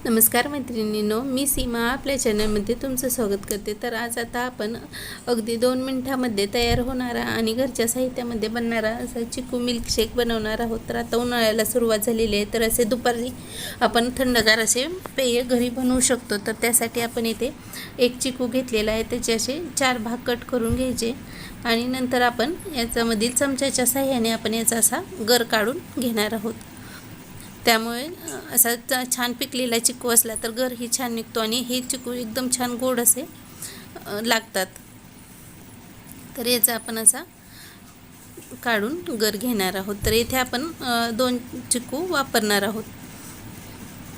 नमस्कार मैत्रिणींनो, मी सीमा आपल्या चॅनलमध्ये तुमचं स्वागत करते। तर आज आता आपण अगदी 2 मिनिटांमध्ये तयार होणारा आणि घरच्या साहित्यामध्ये बनणारा असा चिकू मिल्कशेक बनवणार आहोत। तर आता उन्हाळ्याला सुरुवात झालेली आहे, तर असे दुपारी आपण थंडगार असे पेय घरी बनवू शकतो। तर त्यासाठी आपण इथे एक चिकू घेतलेला आहे, त्याचे असे 4 भाग कट करून घ्यायचे आणि नंतर आपण याच्यामधील चमच्याच्या साहाय्याने आपण याचा असा गर काढून घेणार आहोत। त्यामुळे असा छान पिकलेला चिकू असला तर गर ही छान निघतो आणि हे चिकू एकदम छान गोड असे लागतात। तर याचा आपण असा काढून गर घेणार आहोत। तर इथे आपण 2 चिकू वापरणार आहोत।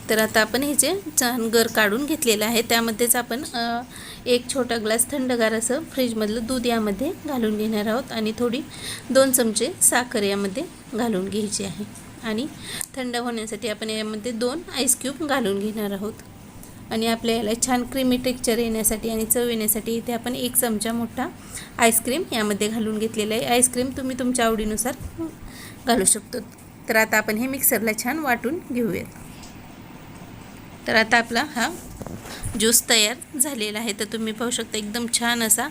तर आता आपण ह्याचे छान गर काढून घेतलेलं आहे। त्यामध्येच आपण एक छोटा ग्लास थंडगार असं फ्रीजमधलं दूध यामध्ये घालून घेणार आहोत आणि थोडी 2 चमचे साखर यामध्ये घालून घ्यायची आहे आणि थंड होण्यासाठी आपण यामध्ये 2 आईस क्यूब घालून घेणार आहोत। आणि आपल्या याला छान क्रीमी टेक्स्चर येण्यासाठी आणि चव येण्यासाठी इथे आपण 1 चमचा मोठा आईस्क्रीम यामध्ये घालून घेतलेला आहे। आईस्क्रीम तुम्ही तुमच्या आवडीनुसार घालू शकतो। तर आता आपण हे मिक्सरला छान वाटून घेऊयात। तर आता आपला हा ज्यूस तयार झालेला आहे। तर तुम्ही पाहू शकता एकदम छान असा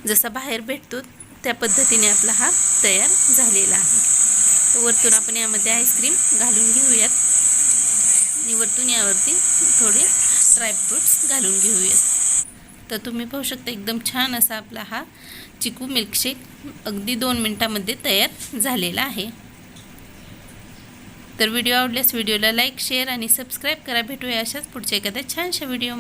जसा बाहेर भेटतो त्या पद्धतीने आपला हा तयार झालेला आहे। वरतून आपण यामध्ये आईस्क्रीम घालून घेऊयात आणि वरतून यावरती थोडे ड्रायफ्रूट्स घालून घेऊयात। तर तुम्ही पाहू शकता एकदम छान असा आपला हा चिकू मिल्कशेक अगदी 2 मिनिटांमध्ये तयार झालेला आहे। तर व्हिडिओ आवडल्यास व्हिडिओला लाईक, शेअर आणि सबस्क्राईब करा। भेटूया अशाच पुढच्या एखाद्या छानशा व्हिडिओ